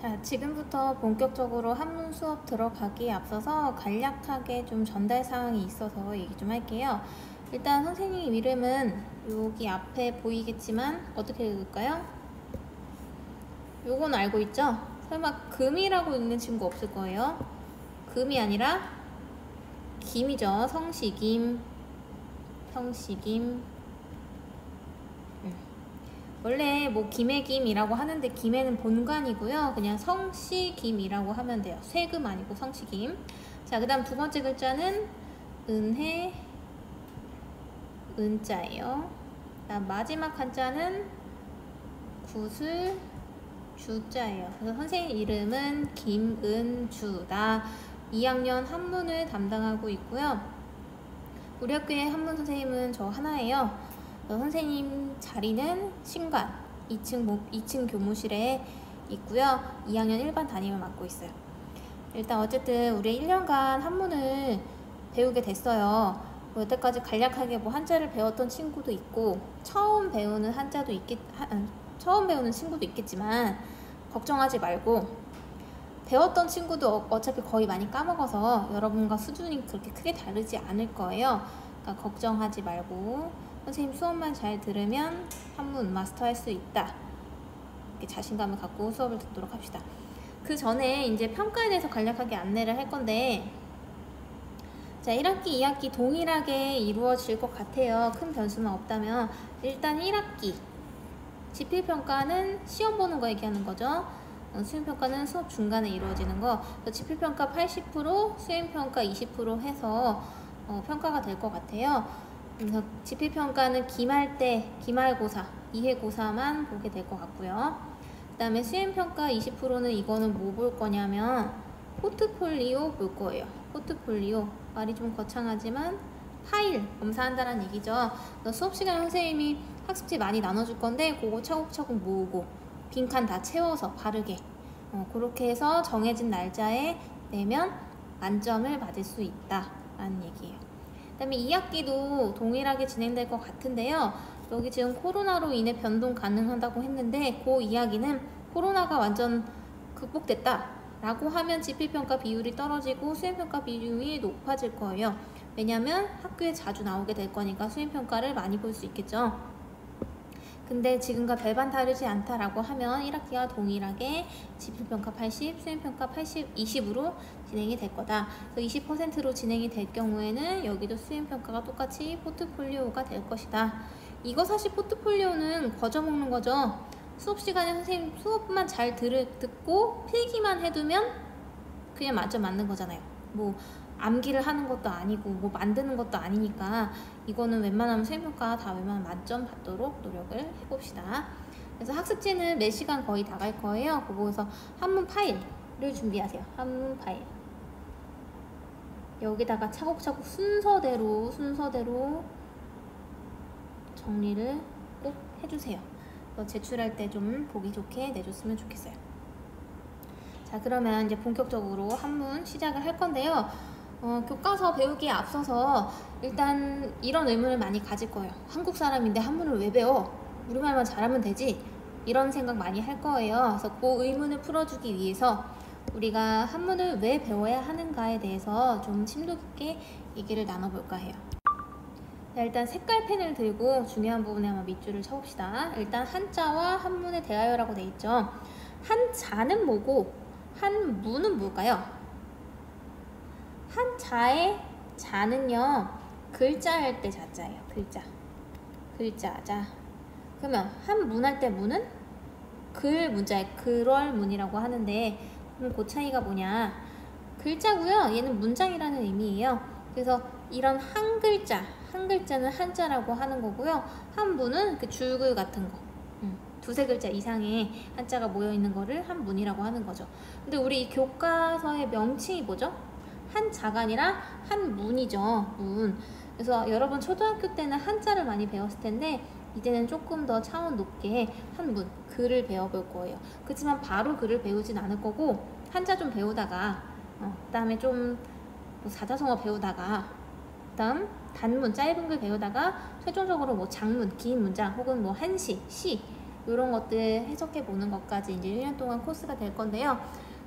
자, 지금부터 본격적으로 한문 수업 들어가기에 앞서서 간략하게 좀 전달 사항이 있어서 얘기 좀 할게요. 일단 선생님 이름은 여기 앞에 보이겠지만 어떻게 읽을까요? 요건 알고 있죠? 설마 금이라고 읽는 친구 없을 거예요. 금이 아니라 김이죠. 성시김. 성시김. 원래 뭐 김의 김이라고 하는데 김에는 본관이고요. 그냥 성시김이라고 하면 돼요. 세금 아니고 성시김. 자, 그 다음 두 번째 글자는 은혜, 은자예요. 그다음 마지막 한자는 구슬, 주자예요. 그래서 선생님 이름은 김은주다. 2학년 한문을 담당하고 있고요. 우리 학교의 한문 선생님은 저 하나예요. 선생님 자리는 신관 2층 교무실에 있고요. 2학년 1반 담임을 맡고 있어요. 일단 어쨌든 우리 1년간 한문을 배우게 됐어요. 여태까지 간략하게 뭐 한자를 배웠던 친구도 있고 처음 배우는 친구도 있겠지만 걱정하지 말고 배웠던 친구도 어차피 거의 많이 까먹어서 여러분과 수준이 그렇게 크게 다르지 않을 거예요. 그러니까 걱정하지 말고 선생님 수업만 잘 들으면 한문 마스터할 수 있다. 이렇게 자신감을 갖고 수업을 듣도록 합시다. 그 전에 이제 평가에 대해서 간략하게 안내를 할 건데, 자, 1학기, 2학기 동일하게 이루어질 것 같아요. 큰 변수는 없다면. 일단 1학기 지필평가는 시험 보는 거 얘기하는 거죠. 수행평가는 수업 중간에 이루어지는 거. 지필평가 80%, 수행평가 20% 해서 평가가 될 것 같아요. 그래서 지필평가는 기말 때 기말고사, 이해고사만 보게 될 것 같고요. 그 다음에 수행평가 20%는 이거는 뭐 볼 거냐면 포트폴리오 볼 거예요. 포트폴리오. 말이 좀 거창하지만 파일 검사한다는 얘기죠. 수업 시간에 선생님이 학습지 많이 나눠줄 건데 그거 차곡차곡 모으고 빈칸 다 채워서 바르게 그렇게 해서 정해진 날짜에 내면 만점을 받을 수 있다 라는 얘기예요. 그 다음에 2학기도 동일하게 진행될 것 같은데요. 여기 지금 코로나로 인해 변동 가능하다고 했는데 그 이야기는 코로나가 완전 극복됐다 라고 하면 지필평가 비율이 떨어지고 수행평가 비율이 높아질 거예요. 왜냐면 학교에 자주 나오게 될 거니까 수행평가를 많이 볼 수 있겠죠. 근데 지금과 별반 다르지 않다라고 하면 1학기와 동일하게 지필평가 80, 수행평가 80, 20으로 진행이 될 거다. 그래서 20%로 진행이 될 경우에는 여기도 수행평가가 똑같이 포트폴리오가 될 것이다. 이거 사실 포트폴리오는 거저먹는 거죠. 수업 시간에 선생님 수업만 잘 듣고 필기만 해두면 그냥 만점 맞는 거잖아요. 뭐 암기를 하는 것도 아니고 뭐 만드는 것도 아니니까 이거는 웬만하면 수행평가 다 웬만하면 만점 받도록 노력을 해봅시다. 그래서 학습지는 매 시간 거의 다 갈 거예요. 그거에서 한문 파일을 준비하세요. 한문 파일. 여기다가 차곡차곡 순서대로 정리를 꼭 해주세요. 제출할 때 좀 보기 좋게 내줬으면 좋겠어요. 자, 그러면 이제 본격적으로 한문 시작을 할 건데요. 교과서 배우기에 앞서서 일단 이런 의문을 많이 가질 거예요. 한국 사람인데 한문을 왜 배워? 우리말만 잘하면 되지? 이런 생각 많이 할 거예요. 그래서 그 의문을 풀어주기 위해서 우리가 한문을 왜 배워야 하는가에 대해서 좀 심도 깊게 얘기를 나눠볼까 해요. 자, 일단 색깔펜을 들고 중요한 부분에 한번 밑줄을 쳐봅시다. 일단 한자와 한문의 대하여라고 돼 있죠. 한자는 뭐고 한문은 뭘까요? 한자의 자는요, 글자 할 때 자자예요. 글자자. 그러면 한문 할 때 문은 글 문자에 글월문이라고 하는데 그럼 그 차이가 뭐냐? 글자고요. 얘는 문장이라는 의미예요. 그래서 이런 한 글자는 한자라고 하는 거고요. 한문은 그 줄글 같은 거. 두세 글자 이상의 한자가 모여있는 거를 한문이라고 하는 거죠. 근데 우리 교과서의 명칭이 뭐죠? 한자가 아니라 한문이죠. 문. 그래서 여러분 초등학교 때는 한자를 많이 배웠을 텐데 이제는 조금 더 차원 높게 한문, 글을 배워볼 거예요. 그렇지만 바로 글을 배우진 않을 거고 한자 좀 배우다가 그 다음에 좀 사자성어 배우다가 그 다음 단문, 짧은 글 배우다가 최종적으로 뭐 장문, 긴 문장 혹은 뭐 한시, 시 이런 것들 해석해 보는 것까지 이제 1년 동안 코스가 될 건데요.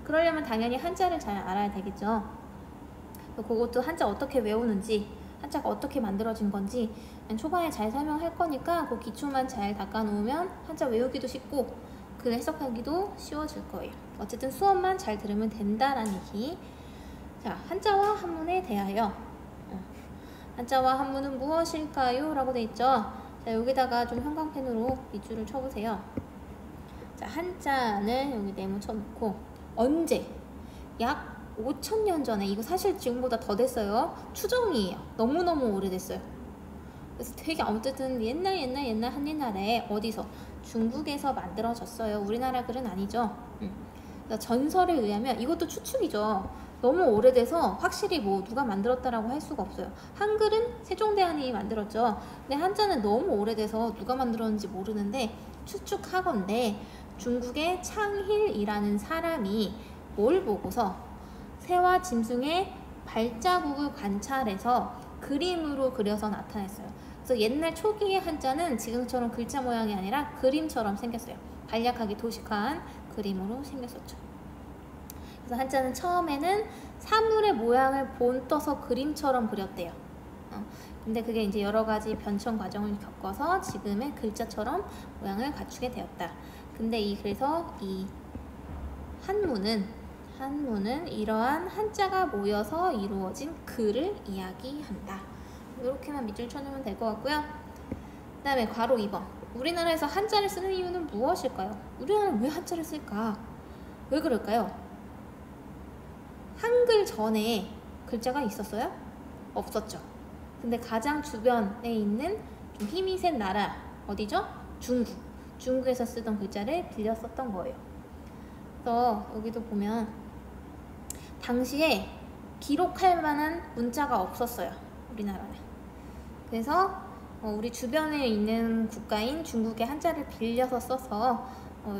그러려면 당연히 한자를 잘 알아야 되겠죠. 그것도 한자 어떻게 외우는지, 한자가 어떻게 만들어진 건지 초반에 잘 설명할 거니까 그 기초만 잘 닦아 놓으면 한자 외우기도 쉽고 글 해석하기도 쉬워질 거예요. 어쨌든 수업만 잘 들으면 된다라는 얘기. 자, 한자와 한문에 대하여. 한자와 한문은 무엇일까요? 라고 돼 있죠. 자, 여기다가 좀 형광펜으로 밑줄을 쳐보세요. 자, 한자는 여기 네모 쳐놓고 언제? 약 5,000년 전에, 이거 사실 지금보다 더 됐어요. 추정이에요. 너무너무 오래됐어요. 그래서 되게 어쨌든 옛날 한옛날에 어디서? 중국에서 만들어졌어요. 우리나라 글은 아니죠. 그러니까 전설에 의하면, 이것도 추측이죠. 너무 오래돼서 확실히 뭐 누가 만들었다라고 할 수가 없어요. 한글은 세종대왕이 만들었죠. 근데 한자는 너무 오래돼서 누가 만들었는지 모르는데 추측하건대 중국의 창힐이라는 사람이 뭘 보고서 새와 짐승의 발자국을 관찰해서 그림으로 그려서 나타냈어요. 그래서 옛날 초기의 한자는 지금처럼 글자 모양이 아니라 그림처럼 생겼어요. 간략하게 도식한 그림으로 생겼었죠. 그래서 한자는 처음에는 사물의 모양을 본떠서 그림처럼 그렸대요. 근데 그게 이제 여러 가지 변천 과정을 겪어서 지금의 글자처럼 모양을 갖추게 되었다. 근데 그래서 이 한문은 이러한 한자가 모여서 이루어진 글을 이야기한다. 이렇게만 밑줄 쳐주면 될 것 같고요. 그 다음에 괄호 2번. 우리나라에서 한자를 쓰는 이유는 무엇일까요? 우리나라는 왜 한자를 쓸까? 왜 그럴까요? 한글 전에 글자가 있었어요? 없었죠. 근데 가장 주변에 있는 좀 힘이 센 나라 어디죠? 중국에서 쓰던 글자를 빌려 썼던 거예요. 그래서 여기도 보면 당시에 기록할 만한 문자가 없었어요. 우리나라는. 그래서 우리 주변에 있는 국가인 중국의 한자를 빌려서 써서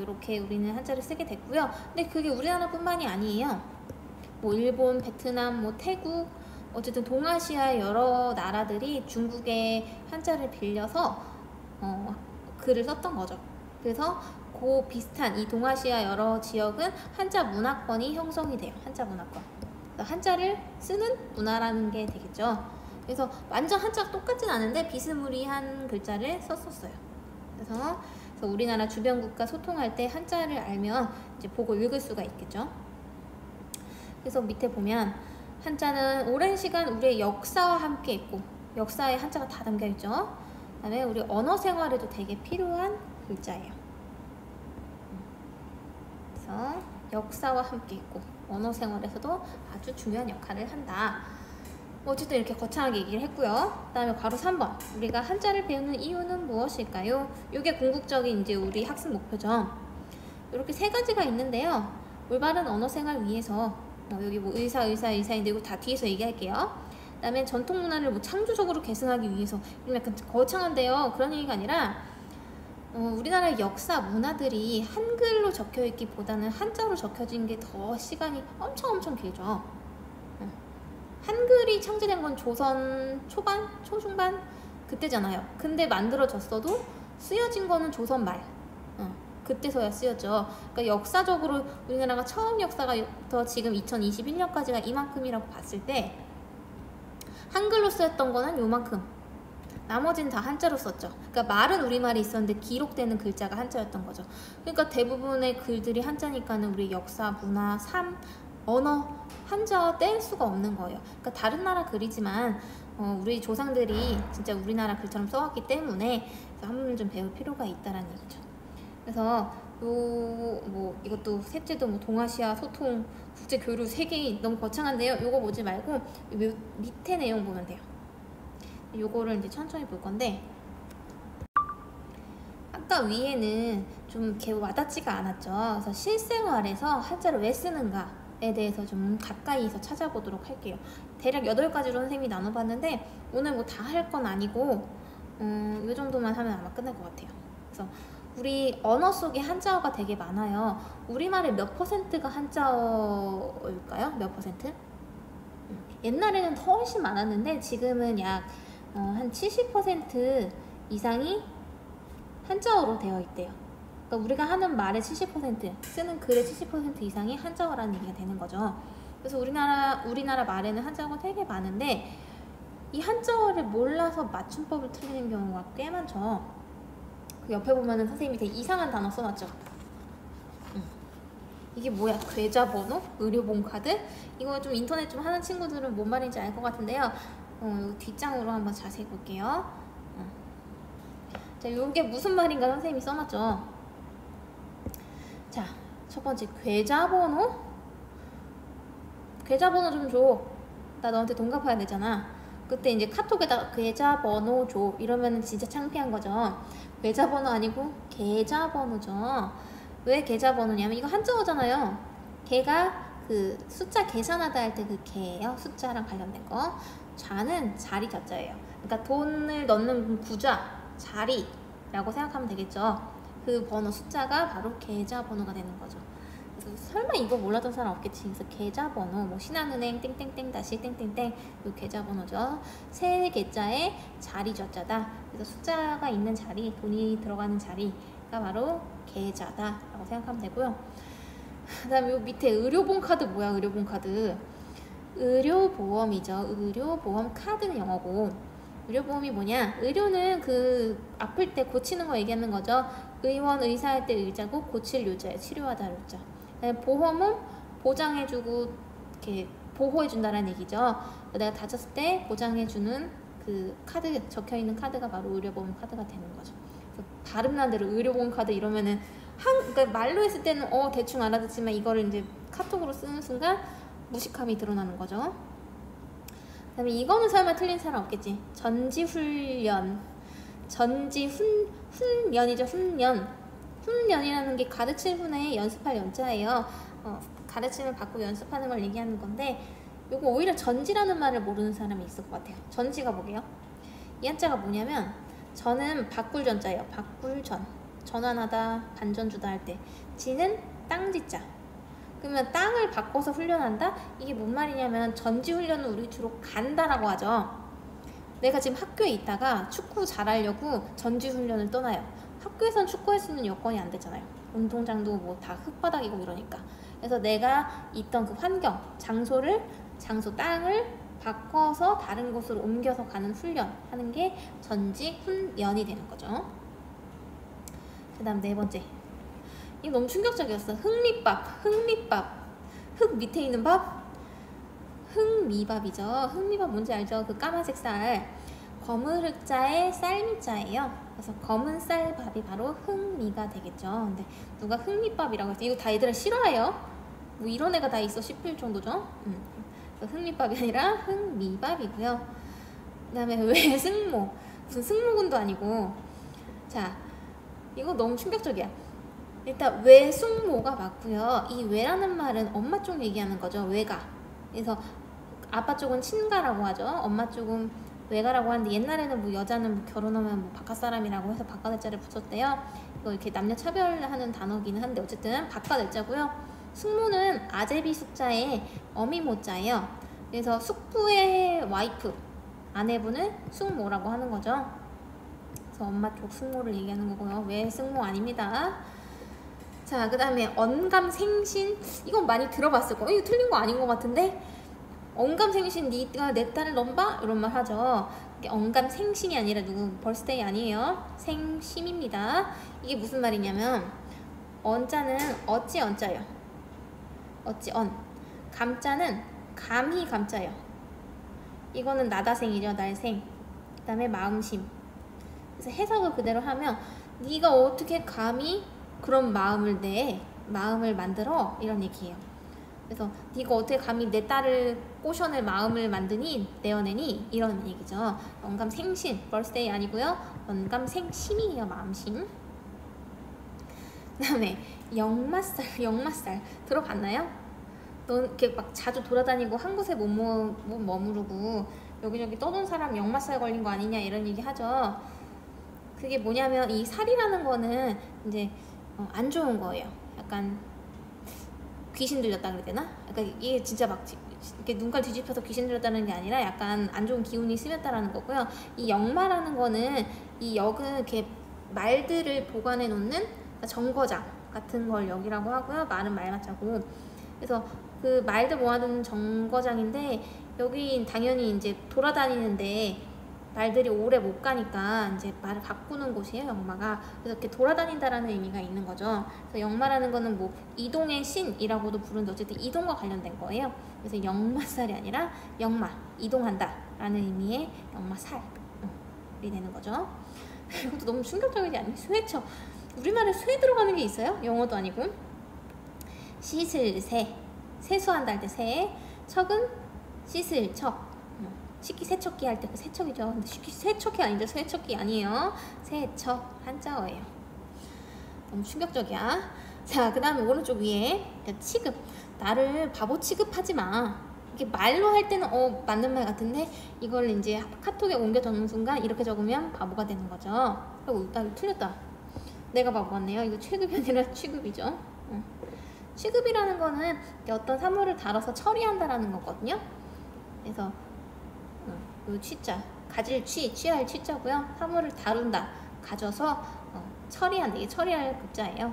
이렇게 우리는 한자를 쓰게 됐고요. 근데 그게 우리나라뿐만이 아니에요. 뭐 일본, 베트남, 뭐 태국, 어쨌든 동아시아 여러 나라들이 중국의 한자를 빌려서 글을 썼던 거죠. 그래서 그 비슷한 이 동아시아 여러 지역은 한자 문화권이 형성이 돼요. 한자 문화권. 한자를 쓰는 문화라는 게 되겠죠. 그래서 완전 한자가 똑같진 않은데 비스무리한 글자를 썼었어요. 그래서 우리나라 주변 국가 소통할 때 한자를 알면 이제 보고 읽을 수가 있겠죠. 그래서 밑에 보면 한자는 오랜 시간 우리의 역사와 함께 있고, 역사에 한자가 다 담겨 있죠. 그다음에 우리 언어 생활에도 되게 필요한 글자예요. 그래서 역사와 함께 있고 언어 생활에서도 아주 중요한 역할을 한다. 어쨌든 이렇게 거창하게 얘기를 했고요. 그 다음에 괄호 3번. 우리가 한자를 배우는 이유는 무엇일까요? 이게 궁극적인 이제 우리 학습 목표죠. 이렇게 세 가지가 있는데요. 올바른 언어 생활 위해서 여기 뭐 의사인데 이거 다 뒤에서 얘기할게요. 그 다음에 전통 문화를 뭐 창조적으로 계승하기 위해서, 이건 약간 거창한데요. 그런 얘기가 아니라 우리나라의 역사 문화들이 한글로 적혀있기보다는 한자로 적혀진 게 더 시간이 엄청 길죠. 한글이 창제된 건 조선 초반, 초중반 그때잖아요. 근데 만들어졌어도 쓰여진 거는 조선 말, 그때서야 쓰였죠. 그러니까 역사적으로 우리나라가 처음 역사가부터 지금 2021년까지가 이만큼이라고 봤을 때 한글로 쓰였던 거는 요만큼, 나머지는 다 한자로 썼죠. 그러니까 말은 우리말이 있었는데 기록되는 글자가 한자였던 거죠. 그러니까 대부분의 글들이 한자니까는 우리 역사, 문화, 삶, 언어, 한자와 뗄 수가 없는 거예요. 그러니까 다른 나라 글이지만 우리 조상들이 진짜 우리나라 글처럼 써왔기 때문에 한문을 좀 배울 필요가 있다라는 얘기죠. 그래서 이것도 셋째도 뭐 동아시아 소통, 국제 교류 세 개 너무 거창한데요. 요거 보지 말고 밑에 내용 보면 돼요. 요거를 이제 천천히 볼 건데, 아까 위에는 좀 이렇게 와닿지가 않았죠. 그래서 실생활에서 한자를 왜 쓰는가에 대해서 좀 가까이서 찾아보도록 할게요. 대략 8가지로 선생님이 나눠봤는데 오늘 뭐 다 할 건 아니고 이 정도만 하면 아마 끝날 것 같아요. 그래서 우리 언어 속에 한자어가 되게 많아요. 우리말의 몇 퍼센트가 한자어일까요? 몇 퍼센트? 옛날에는 훨씬 많았는데 지금은 약 한 70% 이상이 한자어로 되어 있대요. 그러니까 우리가 하는 말의 70%, 쓰는 글의 70% 이상이 한자어라는 얘기가 되는 거죠. 그래서 우리나라 말에는 한자어가 되게 많은데 이 한자어를 몰라서 맞춤법을 틀리는 경우가 꽤 많죠. 그 옆에 보면은 선생님이 되게 이상한 단어 써놨죠. 이게 뭐야? 계좌번호? 의료봉카드? 이거 좀 인터넷 좀 하는 친구들은 뭔 말인지 알 것 같은데요. 뒷장으로 한번 자세히 볼게요. 자, 이게 무슨 말인가 선생님이 써놨죠. 자, 첫 번째 계좌번호? 계좌번호 좀 줘. 나 너한테 돈 갚아야 되잖아. 그때 이제 카톡에다가 계좌번호 줘 이러면 진짜 창피한 거죠. 계좌번호 아니고 계좌번호죠. 왜 계좌번호냐면 이거 한자어잖아요. 계가 그 숫자 계산하다 할 때 그 계예요. 숫자랑 관련된 거. 좌는 자리 자자예요. 그러니까 돈을 넣는 부좌, 자리라고 생각하면 되겠죠. 그 번호 숫자가 바로 계좌번호가 되는 거죠. 그래서 설마 이거 몰랐던 사람 없겠지. 그래서 계좌번호, 뭐 신한은행 땡땡땡 다시 땡땡땡 이 계좌번호죠. 세 개자에 자리 좌자다. 그래서 숫자가 있는 자리, 돈이 들어가는 자리가 바로 계좌다라고 생각하면 되고요. 그 다음에 요 밑에 의료보험카드 뭐야? 의료보험카드 의료보험이죠. 의료보험 카드는 영어고 의료보험이 뭐냐? 의료는 그 아플 때 고치는 거 얘기하는 거죠. 의원, 의사할 때 의자고 고칠 요자에 치료하다 요자. 보험은 보장해주고 이렇게 보호해준다는 얘기죠. 내가 다쳤을 때 보장해주는 그 카드 적혀있는 카드가 바로 의료보험 카드가 되는 거죠. 발음난 대로 의료보험 카드 이러면은 그러니까 말로 했을 때는 대충 알아듣지만 이거를 이제 카톡으로 쓰는 순간 무식함이 드러나는 거죠. 그 다음에 이거는 설마 틀린 사람 없겠지. 전지훈련. 훈련이죠. 훈련이라는 게 가르칠 분의 연습할 연자예요. 가르침을 받고 연습하는 걸 얘기하는 건데 요거 오히려 전지라는 말을 모르는 사람이 있을 것 같아요. 전지가 뭐게요? 이 한자가 뭐냐면 전은 바꿀 전자예요. 바꿀 전. 전환하다, 반전 주다 할 때. 지는 땅지자. 그러면 땅을 바꿔서 훈련한다? 이게 뭔 말이냐면 전지 훈련은 우리 주로 간다라고 하죠. 내가 지금 학교에 있다가 축구 잘하려고 전지 훈련을 떠나요. 학교에선 축구할 수 있는 여건이 안 되잖아요. 운동장도 뭐 다 흙바닥이고 이러니까. 그래서 내가 있던 그 환경, 장소 땅을 바꿔서 다른 곳으로 옮겨서 가는 훈련하는 게 전지 훈련이 되는 거죠. 그 다음 네 번째. 이거 너무 충격적이었어. 흑미밥. 흙 밑에 있는 밥? 흑미밥이죠. 흑미밥 뭔지 알죠? 그 까만색 쌀. 검은 흑자에 쌀미자예요. 그래서 검은 쌀밥이 바로 흑미가 되겠죠. 근데 누가 흑미밥이라고 했어? 이거 다 얘들아 싫어해요? 뭐 이런 애가 다 있어 싶을 정도죠. 흑미밥이 아니라 흑미밥이고요. 그 다음에 외승모. 무슨 승모근도 아니고. 자, 이거 너무 충격적이야. 일단 외숙모가 맞고요. 이 외라는 말은 엄마 쪽 얘기하는 거죠. 외가. 그래서 아빠 쪽은 친가라고 하죠. 엄마 쪽은 외가라고 하는데 옛날에는 뭐 여자는 뭐 결혼하면 뭐 바깥 사람이라고 해서 바깥 을자를 붙였대요. 이거 이렇게 남녀 차별하는 단어기는 한데 어쨌든 바깥 을자고요. 숙모는 아제비 숙자의 어미모자예요. 그래서 숙부의 와이프, 아내분을 숙모라고 하는 거죠. 그래서 엄마 쪽 숙모를 얘기하는 거고요. 왜 숙모 아닙니다. 자, 그 다음에 언감생신. 이건 많이 들어봤을 거예요. 이거 틀린 거 아닌 것 같은데. 언감생신 니가 내 딸을 넘봐? 이런 말 하죠. 이게 언감생신이 아니라 누구 벌스데이 아니에요. 생심입니다. 이게 무슨 말이냐면 언자는 어찌 언자예요. 어찌 언. 감자는 감히 감자예요. 이거는 나다생이죠. 날생. 그 다음에 마음심. 그래서 해석을 그대로 하면 네가 어떻게 감히 그런 마음을 만들어? 이런 얘기예요. 그래서 네가 어떻게 감히 내 딸을 꼬셔낼 마음을 만드니? 내어내니? 이런 얘기죠. 언감생신, birthday 아니고요. 언감생심이에요. 마음심. 그 다음에 역마살 들어봤나요? 넌 이렇게 막 자주 돌아다니고 한 곳에 못 머무르고 여기저기 떠돈 사람 역마살 걸린 거 아니냐 이런 얘기 하죠. 그게 뭐냐면 이 살이라는 거는 이제 안 좋은 거예요. 약간 귀신 들렸다 그래야 되나? 약간 이게 진짜 막 이렇게 눈깔 뒤집혀서 귀신 들렸다는 게 아니라 약간 안 좋은 기운이 심했다라는 거고요. 이 역마라는 거는 이 역은 이렇게 말들을 보관해 놓는 그러니까 정거장 같은 걸 여기라고 하고요. 말은 말맞자고. 그래서 그 말들 모아두는 정거장인데 여기 당연히 이제 돌아다니는데 말들이 오래 못 가니까 이제 말을 가꾸는 곳이에요, 역마가. 그래서 이렇게 돌아다닌다라는 의미가 있는 거죠. 그래서 역마라는 거는 뭐 이동의 신이라고도 부르는데 어쨌든 이동과 관련된 거예요. 그래서 역마살이 아니라 역마, 이동한다 라는 의미의 역마살이 되는 거죠. 이것도 너무 충격적이지 않니? 쇠쳐. 우리말에 쇠 들어가는 게 있어요? 영어도 아니고. 씻을 새, 세수한다 할 때 새, 척은 씻을 척. 식기세척기 할 때 그 세척이죠. 근데 식기세척기 아니죠. 세척기 아니에요. 세척 한자어예요. 너무 충격적이야. 자, 그 다음에 오른쪽 위에 취급. 나를 바보 취급하지 마. 이게 말로 할 때는 맞는 말 같은데 이걸 이제 카톡에 옮겨 적는 순간 이렇게 적으면 바보가 되는 거죠. 나 이거 틀렸다. 내가 바보 같네요. 이거 취급이 아니라 취급이죠. 취급이라는 거는 어떤 사물을 다뤄서 처리한다라는 거거든요. 그래서 요 취자, 가질 취할 취자고요. 사물을 다룬다, 가져서 처리한다. 이게 처리할 급자예요.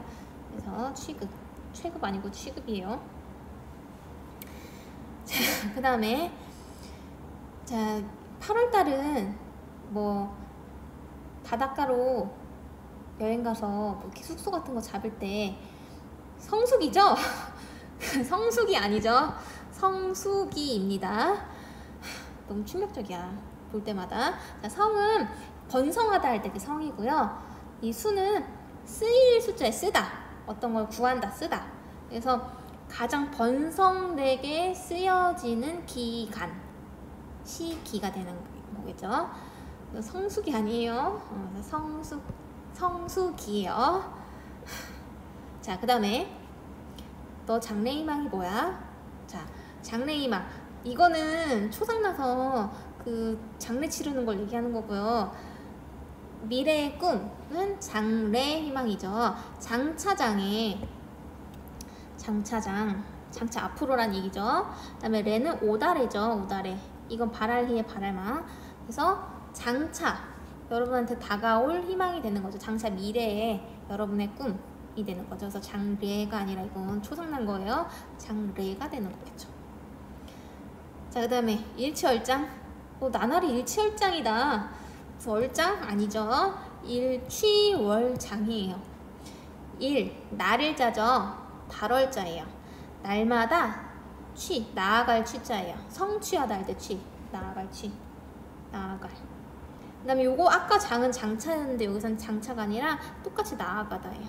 그래서 취급, 취급 아니고 취급이에요. 자, 그 다음에 자 8월달은 뭐 바닷가로 여행 가서 뭐 이렇게 숙소 같은 거 잡을 때 성수기죠? 성수기 아니죠? 성수기입니다. 너무 충격적이야, 볼 때마다. 자, 성은 번성하다 할 때 그 성이고요. 이 수는 쓰일 수자에 쓰다, 어떤 걸 구한다, 쓰다. 그래서 가장 번성되게 쓰여지는 기간, 시기가 되는 거겠죠. 성수기 아니에요. 성수기예요. 자, 그 다음에 너 장래희망이 뭐야? 자, 장래희망, 이거는 초상나서 그 장래 치르는 걸 얘기하는 거고요. 미래의 꿈은 장래희망이죠. 장차장에, 장차 앞으로란 얘기죠. 그 다음에 레는 오다래죠. 오다래, 이건 바랄희의 바랄망. 그래서 장차, 여러분한테 다가올 희망이 되는 거죠. 장차 미래에 여러분의 꿈이 되는 거죠. 그래서 장래가 아니라 이건 초상난 거예요. 장래가 되는 거겠죠. 자, 그 다음에 일치월장. 나날이 일치월장이다. 그래서 월장 아니죠. 일취월장이에요. 날을 자죠. 발월자예요. 날마다 나아갈 취자예요. 성취하다 할 때 나아갈 나아갈. 그 다음에 요거 아까 장은 장차였는데 여기서는 장차가 아니라 똑같이 나아가다예요.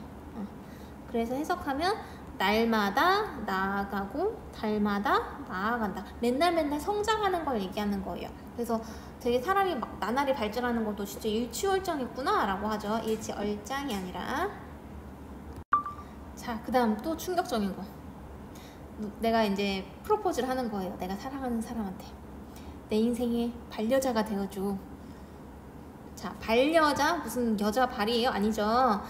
그래서 해석하면 날마다 나아가고 달마다 나아간다. 맨날 성장하는 걸 얘기하는 거예요. 그래서 되게 사람이 막 나날이 발전하는 것도 진짜 일취월장이구나 라고 하죠. 일취월장이 아니라. 자, 그 다음 또 충격적인 거. 내가 이제 프로포즈를 하는 거예요. 내가 사랑하는 사람한테. 내 인생의 반려자가 되어줘. 자, 반려자, 무슨 여자 발이에요? 아니죠.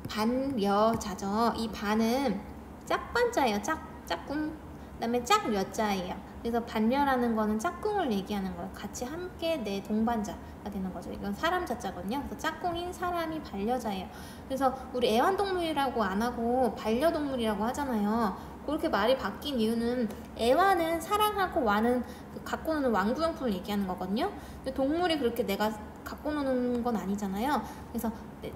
반려자죠. 이 반은 짝반자예요. 짝꿍. 그 다음에 짝여자예요. 그래서 반려라는 거는 짝꿍을 얘기하는 거예요. 같이 함께 내 동반자가 되는 거죠. 이건 사람 자자거든요. 그래서 짝꿍인 사람이 반려자예요. 그래서 우리 애완동물이라고 안 하고 반려동물이라고 하잖아요. 그렇게 말이 바뀐 이유는 애완은 사랑하고 와는 갖고 노는 왕구용품을 얘기하는 거거든요. 근데 동물이 그렇게 내가 갖고 노는 건 아니잖아요. 그래서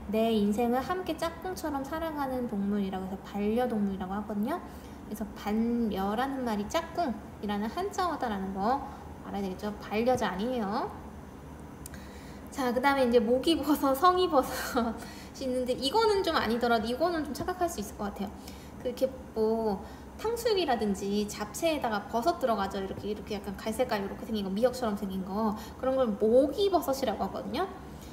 내 인생을 함께 짝꿍처럼 살아가는 동물이라고 해서 반려동물이라고 하거든요. 그래서 반려라는 말이 짝꿍이라는 한자어다라는 거 알아야 되겠죠. 반려자 아니에요. 자, 그 다음에 이제 목이버섯, 성이버섯이 있는데 이거는 좀 아니더라도 이거는 좀 착각할 수 있을 것 같아요. 그렇게 뭐 탕수육이라든지 잡채에다가 버섯 들어가죠. 이렇게 약간 갈색깔 이렇게 생긴 거, 미역처럼 생긴 거, 그런 걸 목이버섯이라고 하거든요.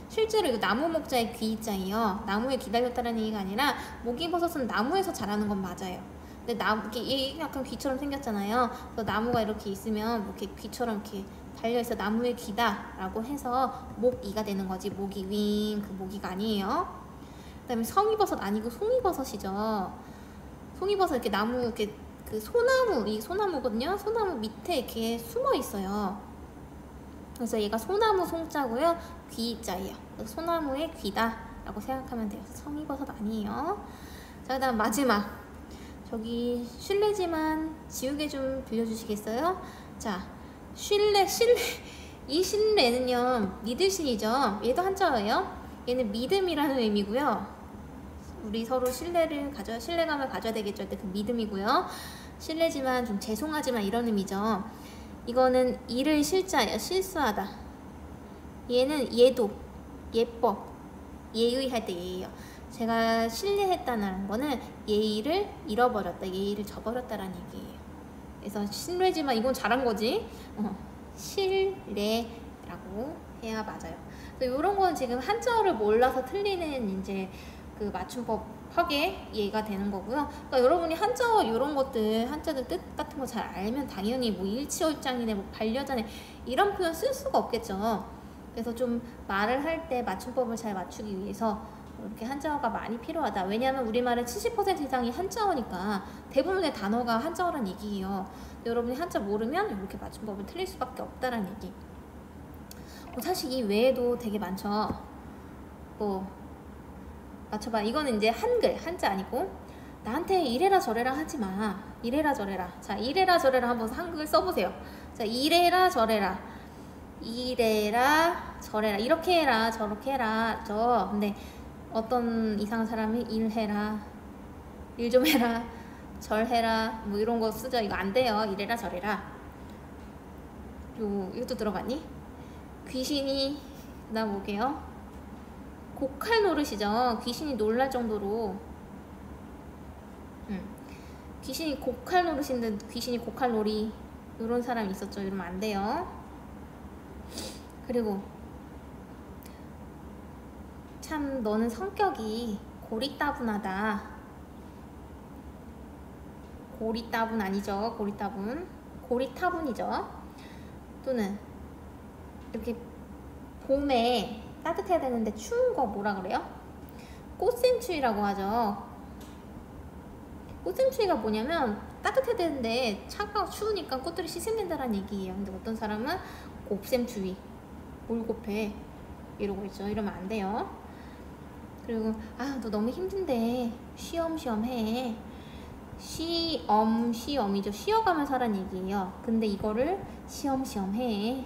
실제로 이거 나무 목자의 귀자예요. 나무에 기다렸다는 얘기가 아니라 목이버섯은 나무에서 자라는 건 맞아요. 근데 이게 약간 귀처럼 생겼잖아요. 그래서 나무가 이렇게 있으면 뭐 이렇게 귀처럼 이렇게 달려있어 나무의 귀다라고 해서 목이가 되는 거지. 목이윙, 그 목이가 아니에요. 그 다음에 성이버섯 아니고 송이버섯이죠. 송이버섯 이렇게 나무, 이렇게 그 소나무, 이 소나무거든요. 소나무 밑에 이렇게 숨어 있어요. 그래서 얘가 소나무 송자고요. 귀자예요. 소나무의 귀다 라고 생각하면 돼요. 송이버섯 아니에요. 자, 그 다음 마지막, 저기 실례지만 지우개 좀 빌려주시겠어요? 자, 이 신뢰는요 믿으신이죠. 얘도 한자어예요. 얘는 믿음이라는 의미고요. 우리 서로 신뢰감을 가져야 되겠죠. 그 믿음이고요. 실례지만 좀 죄송하지만 이런 의미죠. 이거는 일을 실자예요. 실수하다. 얘는 예도, 예법, 예의 할 때 예예요. 제가 실례했다는 거는 예의를 잃어버렸다, 예의를 저버렸다라는 얘기예요. 그래서 실례지만 이건 잘한 거지. 실례라고 해야 맞아요. 그래서 이런 건 지금 한자어를 몰라서 틀리는 이제 그 맞춤법 파괴 예가 되는 거고요. 그러니까 여러분이 한자어 이런 것들, 한자들 뜻 같은 거 잘 알면 당연히 뭐 일치월장이네, 뭐 반려자네 이런 표현 쓸 수가 없겠죠. 그래서 좀 말을 할 때 맞춤법을 잘 맞추기 위해서 이렇게 한자어가 많이 필요하다. 왜냐하면 우리말은 70% 이상이 한자어니까 대부분의 단어가 한자어란 얘기예요. 여러분이 한자 모르면 이렇게 맞춤법을 틀릴 수밖에 없다라는 얘기. 사실 이 외에도 되게 많죠. 뭐 맞춰봐. 이거는 이제 한글, 한자 아니고 나한테 이래라 저래라 하지 마. 이래라 저래라. 자, 이래라 저래라 한번 한글 써보세요. 자, 이래라 저래라. 이래라 저래라. 이렇게 해라 저렇게 해라. 근데 어떤 이상한 사람이 일해라, 일 좀 해라, 절해라 뭐 이런 거 쓰죠. 이거 안 돼요. 이래라 저래라. 이것도 들어봤니? 귀신이 나 뭐게요? 고칼 노릇이죠. 귀신이 놀랄 정도로 귀신이 고칼 노릇인데 귀신이 고칼 놀이 이런 사람이 있었죠. 이러면 안 돼요. 그리고 참 너는 성격이 고리따분하다. 고리따분 아니죠. 고리타분이죠. 또는 이렇게 봄에 따뜻해야 되는데 추운 거 뭐라 그래요? 꽃샘추위라고 하죠. 꽃샘추위가 뭐냐면 따뜻해야 되는데 추우니까 꽃들이 시샘낸다라는 얘기예요. 근데 어떤 사람은 곱샘추위, 올곱해 이러고 있죠. 이러면 안 돼요. 그리고 너 너무 힘든데 쉬엄쉬엄 해. 쉬엄이죠. 쉬어가면서 하란 얘기예요. 근데 이거를 쉬엄쉬엄 해.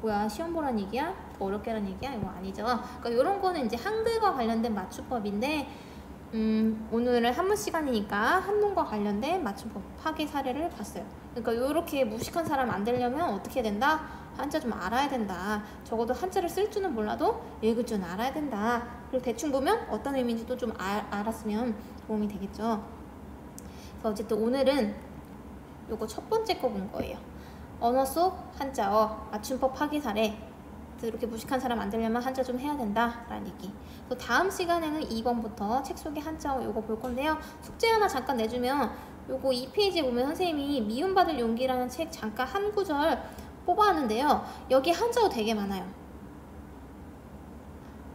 뭐야, 시험 보란 얘기야? 더 어렵게 하란 얘기야? 이거 아니죠. 그러니까 이런 거는 이제 한글과 관련된 맞춤법인데 오늘은 한문 시간이니까 한문과 관련된 맞춤법 파괴 사례를 봤어요. 그러니까 이렇게 무식한 사람 안 되려면 어떻게 된다? 한자 좀 알아야 된다. 적어도 한자를 쓸 줄은 몰라도 읽을 줄은 알아야 된다. 그리고 대충 보면 어떤 의미인지도 좀 알았으면 도움이 되겠죠. 그래서 어쨌든 오늘은 요거 첫 번째 거 본 거예요. 언어 속 한자어 맞춤법 파괴 사례. 이렇게 무식한 사람 안 되려면 한자 좀 해야 된다 라는 얘기. 또 다음 시간에는 2번부터 책 속의 한자어 요거 볼 건데요. 숙제 하나 잠깐 내주면 요거 2페이지에 보면 선생님이 미움받을 용기라는 책 잠깐 한 구절 뽑아왔는데요. 여기 한자어 되게 많아요.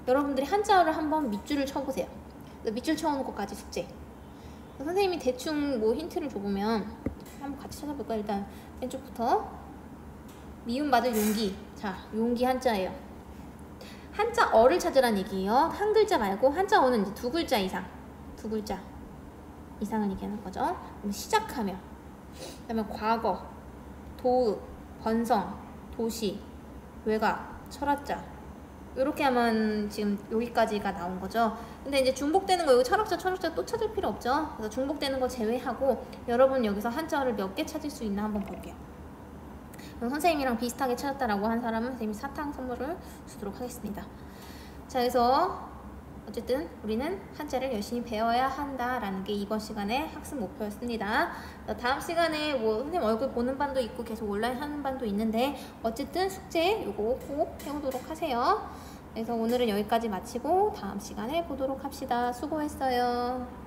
여러분들이 한자어를 한번 밑줄을 쳐보세요. 밑줄 쳐오는 것까지 숙제. 선생님이 대충 뭐 힌트를 줘보면 한번 같이 찾아볼까요? 일단 왼쪽부터 미움받을 용기. 자, 용기 한자예요. 한자어를 찾으란 얘기예요. 한 글자 말고 한자어는 이제 두 글자 이상, 두 글자 이상을 얘기하는 거죠. 그럼 시작하며, 그다음에 과거, 도읍, 번성, 도시, 외곽, 철학자 이렇게 하면 지금 여기까지가 나온 거죠. 근데 이제 중복되는 거, 여기 철학자 또 찾을 필요 없죠. 그래서 중복되는 거 제외하고 여러분 여기서 한자어를 몇 개 찾을 수 있나 한번 볼게요. 그럼 선생님이랑 비슷하게 찾았다라고 한 사람은 선생님이 사탕 선물을 주도록 하겠습니다. 자, 그래서 어쨌든 우리는 한자를 열심히 배워야 한다라는 게 이번 시간의 학습 목표였습니다. 다음 시간에 뭐 선생님 얼굴 보는 반도 있고 계속 온라인 하는 반도 있는데 어쨌든 숙제 요거 꼭 해오도록 하세요. 그래서 오늘은 여기까지 마치고 다음 시간에 보도록 합시다. 수고했어요.